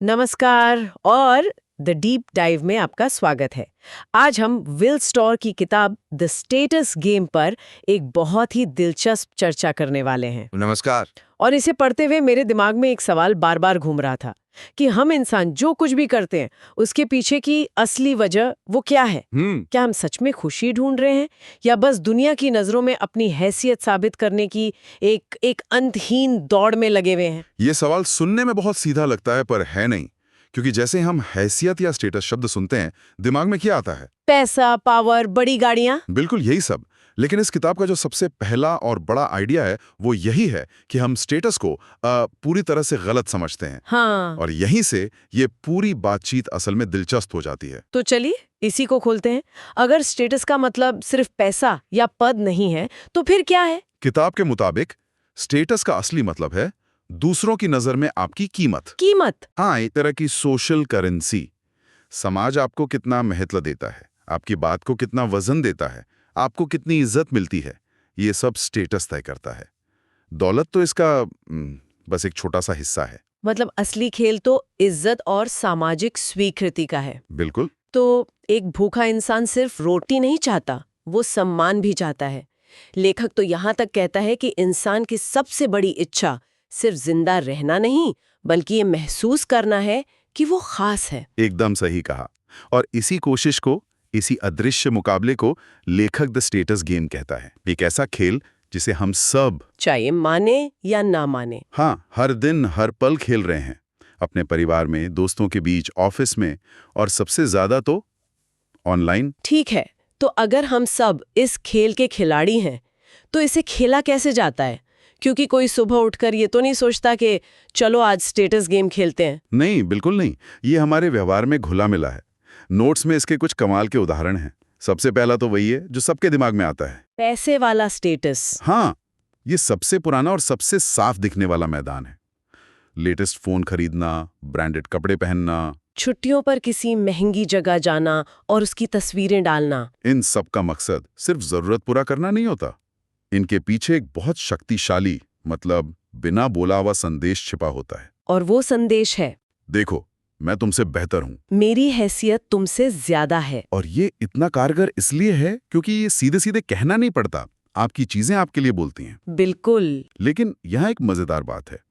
नमस्कार और the deep dive में आपका स्वागत है। आज हम विल स्टोर की किताब द स्टेटस गेम पर एक बहुत ही दिलचस्प चर्चा करने वाले हैं। नमस्कार। और इसे पढ़ते हुए मेरे दिमाग में एक सवाल बार बार घूम रहा था कि हम इंसान जो कुछ भी करते हैं उसके पीछे की असली वजह वो क्या है। क्या हम सच में खुशी ढूंढ रहे हैं या बस दुनिया की नजरों में अपनी हैसियत साबित करने की एक अंतहीन दौड़ में लगे हुए हैं। ये सवाल सुनने में बहुत सीधा लगता है पर है नहीं, क्योंकि जैसे हम हैसियत या स्टेटस शब्द सुनते हैं दिमाग में क्या आता है? पैसा, पावर, बड़ी गाड़ियां। बिल्कुल यही सब। लेकिन इस किताब का जो सबसे पहला और बड़ा आइडिया है वो यही है कि हम स्टेटस को पूरी तरह से गलत समझते हैं। हाँ। और यहीं से ये पूरी बातचीत असल में दिलचस्प हो जाती है। तो चलिए इसी को खोलते हैं। अगर स्टेटस का मतलब सिर्फ पैसा या पद नहीं है तो फिर क्या है? किताब के मुताबिक स्टेटस का असली मतलब है दूसरों की नजर में आपकी कीमत। हाँ, एक तरह की सोशल करेंसी। समाज आपको कितना महत्व देता है, आपकी बात को कितना वजन देता है, आपको कितनी इज्जत मिलती है, ये सब स्टेटस तय करता है। दौलत तो इसका बस एक छोटा सा हिस्सा है। मतलब असली खेल तो इज्जत और सामाजिक स्वीकृति का है। बिल्कुल। तो एक भूखा इंसान सिर्फ रोटी नहीं चाहता, वो सम्मान भी चाहता है। लेखक तो यहाँ तक कहता है कि इंसान की सबसे बड़ी इच्छा सिर्फ जिंदा रहना नहीं बल्कि ये महसूस करना है कि वो खास है। एकदम सही कहा। और इसी कोशिश को, इसी अदृश्य मुकाबले को लेखक द स्टेटस गेम कहता है। एक ऐसा खेल जिसे हम सब, चाहे माने या ना माने, हाँ, हर दिन हर पल खेल रहे हैं। अपने परिवार में, दोस्तों के बीच, ऑफिस में और सबसे ज्यादा तो ऑनलाइन। ठीक है, तो अगर हम सब इस खेल के खिलाड़ी हैं तो इसे खेला कैसे जाता है? क्योंकि कोई सुबह उठकर ये तो नहीं सोचता कि चलो आज स्टेटस गेम खेलते हैं। नहीं, बिल्कुल नहीं। ये हमारे व्यवहार में घुला मिला है। नोट्स में इसके कुछ कमाल के उदाहरण हैं। सबसे पहला तो वही है जो सबके दिमाग में आता है, पैसे वाला स्टेटस। हाँ, ये सबसे पुराना और सबसे साफ दिखने वाला मैदान है। लेटेस्ट फोन खरीदना, ब्रांडेड कपड़े पहनना, छुट्टियों पर किसी महंगी जगह जाना और उसकी तस्वीरें डालना। इन सब का मकसद सिर्फ जरूरत पूरा करना नहीं होता। इनके पीछे एक बहुत शक्तिशाली, मतलब बिना बोला हुआ संदेश छिपा होता है। और वो संदेश है, देखो, मैं तुमसे बेहतर हूं, मेरी हैसियत तुमसे ज्यादा है। और ये इतना कारगर इसलिए है क्योंकि ये सीधे सीधे कहना नहीं पड़ता, आपकी चीजें आपके लिए बोलती हैं। बिल्कुल। लेकिन यहाँ एक मजेदार बात है।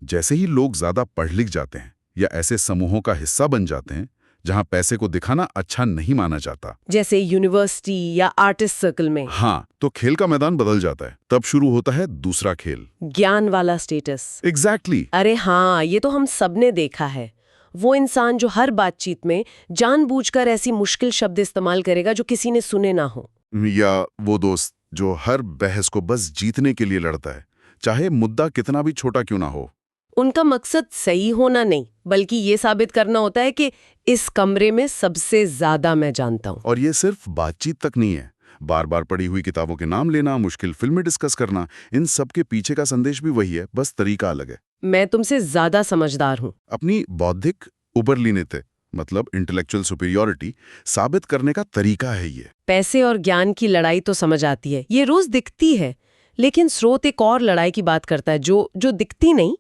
जैसे ही लोग ज्यादा पढ़ लिख जाते हैं या ऐसे समूहों का हिस्सा बन जाते हैं जहां पैसे को दिखाना अच्छा नहीं माना जाता, जैसे यूनिवर्सिटी या आर्टिस्ट सर्कल में, हाँ, तो खेल का मैदान बदल जाता है। तब शुरू होता है दूसरा खेल, ज्ञान वाला स्टेटस। एग्जैक्टली। अरे हाँ, ये तो हम सबने देखा है। वो इंसान जो हर बातचीत में जानबूझकर ऐसी मुश्किल शब्द इस्तेमाल करेगा जो किसी ने सुने ना हो। या वो दोस्त जो हर बहस को बस जीतने के लिए लड़ता है, चाहे मुद्दा कितना भी छोटा क्यों ना हो। उनका मकसद सही होना नहीं बल्कि ये साबित करना होता है कि इस कमरे में सबसे ज्यादा मैं जानता हूँ। और ये सिर्फ बातचीत तक नहीं है, बार बार पढ़ी हुई किताबों के नाम लेना, मुश्किल फिल्में डिस्कस करना, इन सब के पीछे का संदेश भी वही है, बस तरीका अलग है। मैं तुमसे ज्यादा समझदार हूँ। अपनी बौद्धिक उबरलीनते, मतलब इंटेलेक्चुअल सुपीरियॉरिटी साबित करने का तरीका है ये। पैसे और ज्ञान की लड़ाई तो समझ आती है, ये रोज दिखती है। लेकिन स्रोत एक और लड़ाई की बात करता है जो दिखती नहीं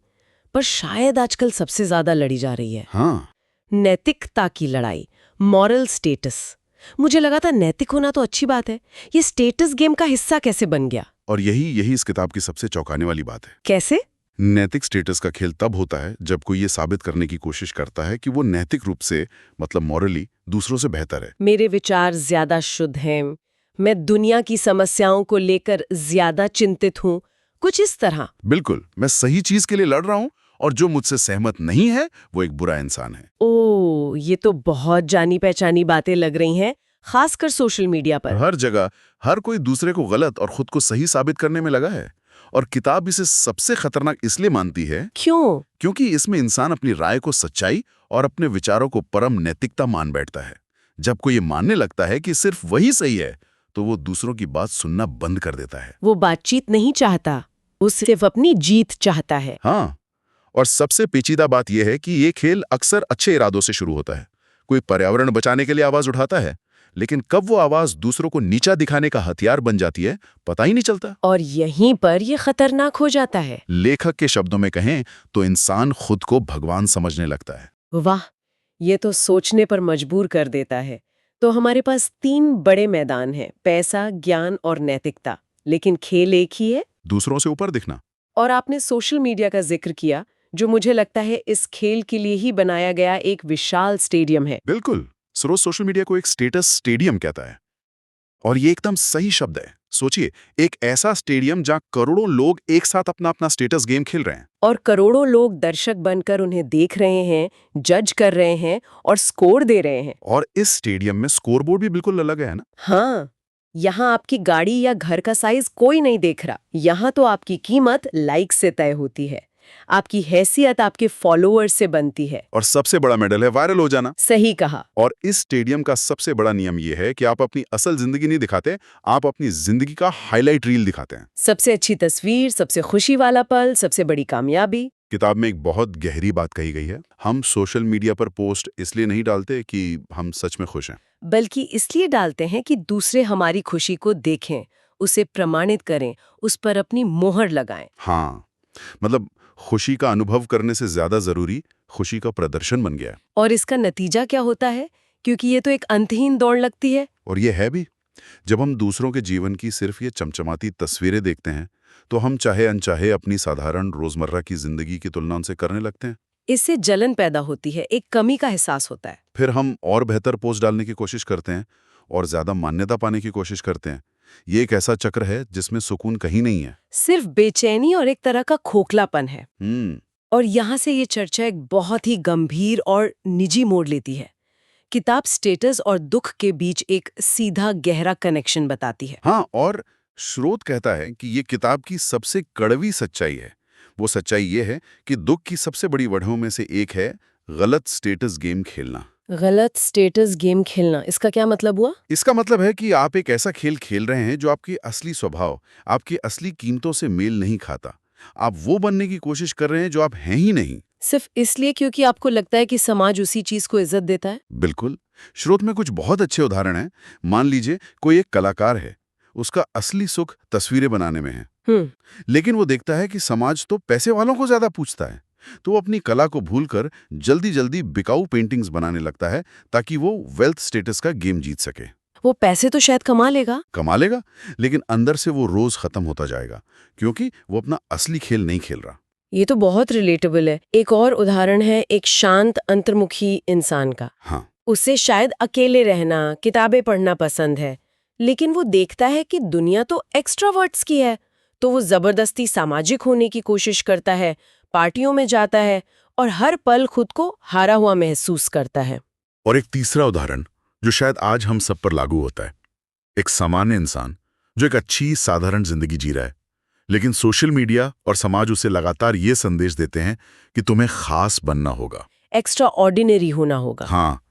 पर शायद आजकल सबसे ज्यादा लड़ी जा रही है। हाँ, नैतिकता की लड़ाई, मॉरल स्टेटस। मुझे लगा था नैतिक होना तो अच्छी बात है, ये स्टेटस गेम का हिस्सा कैसे बन गया? और यही इस किताब की सबसे चौंकाने वाली बात है। कैसे? नैतिक स्टेटस का खेल तब होता है जब कोई ये साबित करने की कोशिश करता है कि वो नैतिक रूप से, मतलब मॉरली, दूसरों से बेहतर है। मेरे विचार ज्यादा शुद्ध हैं, मैं दुनिया की समस्याओं को लेकर ज्यादा चिंतित हूँ, कुछ इस तरह। बिल्कुल, मैं सही चीज के लिए लड़ रहा हूँ और जो मुझसे सहमत नहीं है वो एक बुरा इंसान है। ओह, ये तो बहुत जानी पहचानी बातें लग रही हैं, खासकर सोशल मीडिया पर। हर जगह हर कोई दूसरे को गलत और खुद को सही साबित करने में लगा है। और किताब इसे सबसे खतरनाक इसलिए मानती है क्यों? क्योंकि इसमें इंसान अपनी राय को सच्चाई और अपने विचारों को परम नैतिकता मान बैठता है। जब कोई ये मानने लगता है कि सिर्फ वही सही है तो वो दूसरों की बात सुनना बंद कर देता है। वो बातचीत नहीं चाहता, वो सिर्फ अपनी जीत चाहता है। हाँ, और सबसे पेचीदा बात यह है कि ये खेल अक्सर अच्छे इरादों से शुरू होता है। कोई पर्यावरण बचाने के लिए आवाज उठाता है, लेकिन कब वो आवाज दूसरों को नीचा दिखाने का हथियार बन जाती है पता ही नहीं चलता। और यहीं पर ये खतरनाक हो जाता है। लेखक के शब्दों में कहें तो इंसान खुद को भगवान समझने लगता है। वाह, ये तो सोचने पर मजबूर कर देता है। तो हमारे पास 3 बड़े मैदान हैं, पैसा, ज्ञान और नैतिकता। लेकिन खेल एक ही है। दूसरों से ऊपर दिखना। और आपने सोशल मीडिया का जिक्र किया, जो मुझे लगता है इस खेल के लिए ही बनाया गया एक विशाल स्टेडियम है। बिल्कुल। सरोज सोशल मीडिया को एक स्टेटस स्टेडियम कहता है। और ये एकदम सही शब्द है। सोचिए, एक ऐसा स्टेडियम जहां करोड़ों लोग एक साथ अपना अपना स्टेटस गेम खेल रहे हैं। और करोड़ों लोग दर्शक बनकर उन्हें देख रहे हैं, जज कर रहे हैं और स्कोर दे रहे हैं। और इस स्टेडियम में स्कोरबोर्ड भी बिल्कुल अलग है ना? हाँ, यहाँ आपकी गाड़ी या घर का साइज कोई नहीं देख रहा। यहाँ तो आपकी कीमत लाइक से तय होती है, आपकी हैसियत आपके फॉलोअर्स से बनती है। और सबसे बड़ा मेडल है वायरल हो जाना। सही कहा। और इस स्टेडियम का सबसे बड़ा नियम यह है कि आप अपनी असल जिंदगी नहीं दिखाते, आप अपनी जिंदगी का हाईलाइट रील दिखाते हैं। सबसे अच्छी तस्वीर, सबसे खुशी वाला पल, सबसे बड़ी कामयाबी। किताब में एक बहुत गहरी बात कही गई है। हम सोशल मीडिया पर पोस्ट इसलिए नहीं डालते कि हम सच में खुश हैं, बल्कि इसलिए डालते हैं कि दूसरे हमारी खुशी को देखें, उसे प्रमाणित करें, उस पर अपनी मोहर लगाएं। हाँ, मतलब खुशी का अनुभव करने से ज्यादा जरूरी खुशी का प्रदर्शन बन गया है। और इसका नतीजा क्या होता है? क्योंकि ये तो एक अंतहीन दौड़ लगती है। और ये है भी, जब हम दूसरों के जीवन की सिर्फ ये चमचमाती तस्वीरें देखते हैं, तो हम चाहे अनचाहे अपनी साधारण रोजमर्रा की जिंदगी की तुलना उनसे करने लगते हैं। इससे जलन पैदा होती है, एक कमी का एहसास होता है। फिर हम और बेहतर पोस्ट डालने की कोशिश करते हैं और ज्यादा मान्यता पाने की कोशिश करते हैं। ये एक ऐसा चक्र है जिसमें सुकून कहीं नहीं है, सिर्फ बेचैनी और एक तरह का खोखलापन है। हम्म। और यहाँ से ये चर्चा एक बहुत ही गंभीर और निजी मोड़ लेती है। किताब स्टेटस और दुख के बीच एक सीधा गहरा कनेक्शन बताती है। हाँ, और स्रोत कहता है कि ये किताब की सबसे कड़वी सच्चाई है। वो सच्चाई ये है कि दुख की सबसे बड़ी वजहों में से एक है गलत स्टेटस गेम खेलना। गलत स्टेटस गेम खेलना, इसका क्या मतलब हुआ? इसका मतलब है कि आप एक ऐसा खेल खेल रहे हैं जो आपकी असली स्वभाव, आपकी असली कीमतों से मेल नहीं खाता। आप वो बनने की कोशिश कर रहे हैं जो आप हैं ही नहीं। सिर्फ इसलिए क्योंकि आपको लगता है कि समाज उसी चीज को इज्जत देता है? बिल्कुल। स्रोत में कुछ बहुत अच्छे उदाहरण हैं। मान लीजिए कोई एक कलाकार है, उसका असली सुख तस्वीरें बनाने में है, लेकिन वो देखता है कि समाज तो पैसे वालों को ज्यादा पूछता है, तो वो अपनी कला को भूलकर जल्दी जल्दी बिकाऊ पेंटिंग्स बनाने लगता है ताकि वो वेल्थ स्टेटस का गेम जीत सके। वो पैसे तो शायद कमा लेगा, लेकिन अंदर से वो रोज खत्म होता जाएगा, क्योंकि वो अपना असली खेल नहीं खेल रहा। ये तो बहुत रिलेटेबल है। एक और उदाहरण है एक शांत अंतर्मुखी इंसान का। हाँ, उसे शायद अकेले रहना, किताबें पढ़ना पसंद है, लेकिन वो देखता है कि दुनिया तो एक्स्ट्रावर्ट्स की है, तो वो जबरदस्ती सामाजिक होने की कोशिश करता है, पार्टियों में जाता है और हर पल खुद को हारा हुआ महसूस करता है। और एक तीसरा उदाहरण जो शायद आज हम सब पर लागू होता है, एक सामान्य इंसान जो एक अच्छी साधारण जिंदगी जी रहा है, लेकिन सोशल मीडिया और समाज उसे लगातार ये संदेश देते हैं कि तुम्हें खास बनना होगा, एक्स्ट्रा ऑर्डिनरी होना होगा। हाँ,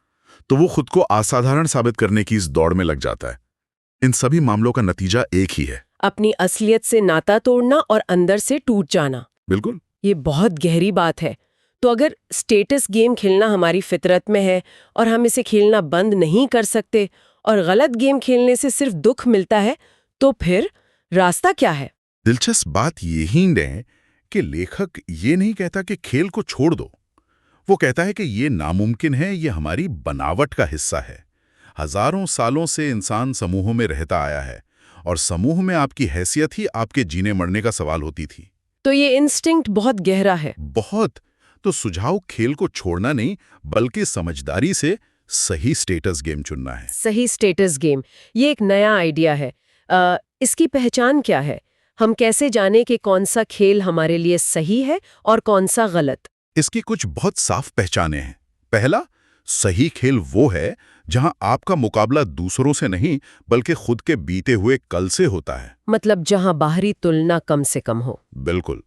तो वो खुद को असाधारण साबित करने की इस दौड़ में लग जाता है। इन सभी मामलों का नतीजा एक ही है, अपनी असलियत से नाता तोड़ना और अंदर से टूट जाना। बिल्कुल। ये बहुत गहरी बात है। तो अगर स्टेटस गेम खेलना हमारी फितरत में है और हम इसे खेलना बंद नहीं कर सकते और गलत गेम खेलने से सिर्फ दुख मिलता है, तो फिर रास्ता क्या है? दिलचस्प बात यही है कि लेखक ये नहीं कहता कि खेल को छोड़ दो। वो कहता है कि ये नामुमकिन है, ये हमारी बनावट का हिस्सा है। हजारों सालों से इंसान समूहों में रहता आया है और समूह में आपकी हैसियत ही आपके जीने मरने का सवाल होती थी। तो ये इंस्टिंक्ट बहुत गहरा है। बहुत। तो सुझाव खेल को छोड़ना नहीं, बल्कि समझदारी से सही स्टेटस गेम चुनना है। सही स्टेटस गेम, ये एक नया आइडिया है। इसकी पहचान क्या है? हम कैसे जाने कि कौन सा खेल हमारे लिए सही है और कौन सा गलत? इसकी कुछ बहुत साफ पहचाने हैं। पहला, सही खेल वो है जहां आपका मुकाबला दूसरों से नहीं बल्कि खुद के बीते हुए कल से होता है। मतलब जहां बाहरी तुलना कम से कम हो। बिल्कुल।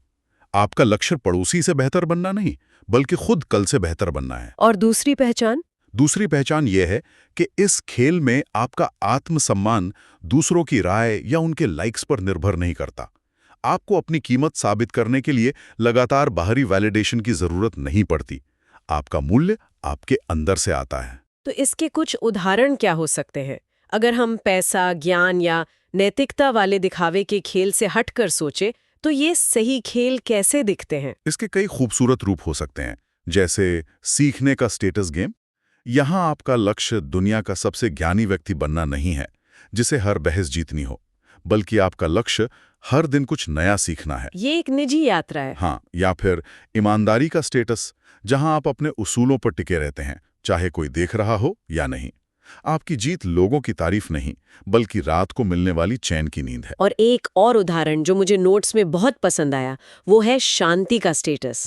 आपका लक्ष्य पड़ोसी से बेहतर बनना नहीं, बल्कि खुद कल से बेहतर बनना है। और दूसरी पहचान? दूसरी पहचान यह है कि इस खेल में आपका आत्मसम्मान दूसरों की राय या उनके लाइक्स पर निर्भर नहीं करता। आपको अपनी कीमत साबित करने के लिए लगातार बाहरी वैलिडेशन की जरूरत नहीं पड़ती। आपका मूल्य आपके अंदर से आता है। तो इसके कुछ उदाहरण क्या हो सकते हैं? अगर हम पैसा, ज्ञान या नैतिकता वाले दिखावे के खेल से हटकर सोचे, तो ये सही खेल कैसे दिखते हैं? इसके कई खूबसूरत रूप हो सकते हैं। जैसे सीखने का स्टेटस गेम। यहां आपका लक्ष्य दुनिया का सबसे ज्ञानी व्यक्ति बनना नहीं है जिसे हर बहस जीतनी हो, बल्कि आपका लक्ष्य हर दिन कुछ नया सीखना है। ये एक निजी यात्रा है। हाँ, या फिर ईमानदारी का स्टेटस, जहां आप अपने उसूलों पर टिके रहते हैं, चाहे कोई देख रहा हो या नहीं। आपकी जीत लोगों की तारीफ नहीं, बल्कि रात को मिलने वाली चैन की नींद है। और एक और उदाहरण जो मुझे नोट्स में बहुत पसंद आया, वो है शांति का स्टेटस,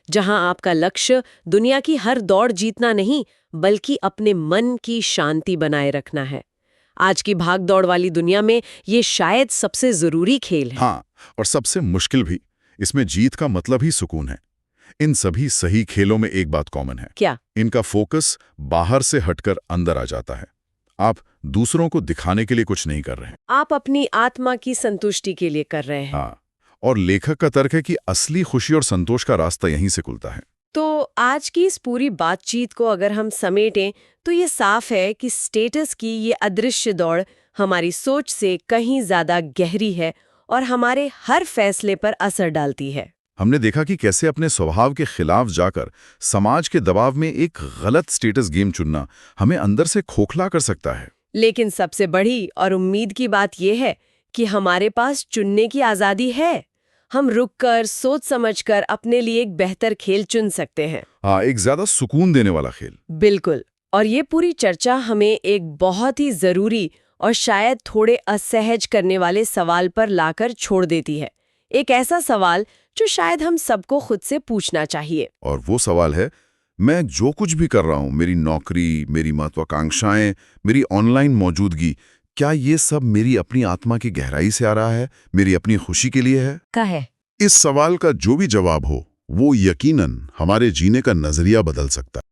जहां आपका लक्ष्य दुनिया की हर दौड़ जीतना नहीं, बल्कि अपने मन की शांति बनाए रखना है। आज की भाग दौड़ वाली दुनिया में ये शायद सबसे जरूरी खेल है। हाँ, और सबसे मुश्किल भी। इसमें जीत का मतलब ही सुकून है। इन सभी सही खेलों में एक बात कॉमन है। क्या? इनका फोकस बाहर से हटकर अंदर आ जाता है। आप दूसरों को दिखाने के लिए कुछ नहीं कर रहे हैं, आप अपनी आत्मा की संतुष्टि के लिए कर रहे हैं। हाँ, और लेखक का तर्क है कि असली खुशी और संतोष का रास्ता यहीं से खुलता है। तो आज की इस पूरी बातचीत को अगर हम समेटें तो ये साफ है कि स्टेटस की ये अदृश्य दौड़ हमारी सोच से कहीं ज्यादा गहरी है और हमारे हर फैसले पर असर डालती है। हमने देखा कि कैसे अपने स्वभाव के खिलाफ जाकर समाज के दबाव में एक गलत स्टेटस गेम चुनना हमें अंदर से खोखला कर सकता है। लेकिन सबसे बड़ी और उम्मीद की बात यह है कि हमारे पास चुनने की आजादी है। हम रुककर सोच समझकर अपने लिए एक बेहतर खेल चुन सकते हैं। हाँ, एक ज्यादा सुकून देने वाला खेल। बिल्कुल। और ये पूरी चर्चा हमें एक बहुत ही जरूरी और शायद थोड़े असहज करने वाले सवाल पर लाकर छोड़ देती है। एक ऐसा सवाल जो शायद हम सबको खुद से पूछना चाहिए। और वो सवाल है, मैं जो कुछ भी कर रहा हूँ, मेरी नौकरी, मेरी महत्वाकांक्षाएं, मेरी ऑनलाइन मौजूदगी, क्या ये सब मेरी अपनी आत्मा की गहराई से आ रहा है, मेरी अपनी खुशी के लिए है? का है? इस सवाल का जो भी जवाब हो, वो यकीनन हमारे जीने का नजरिया बदल सकता है।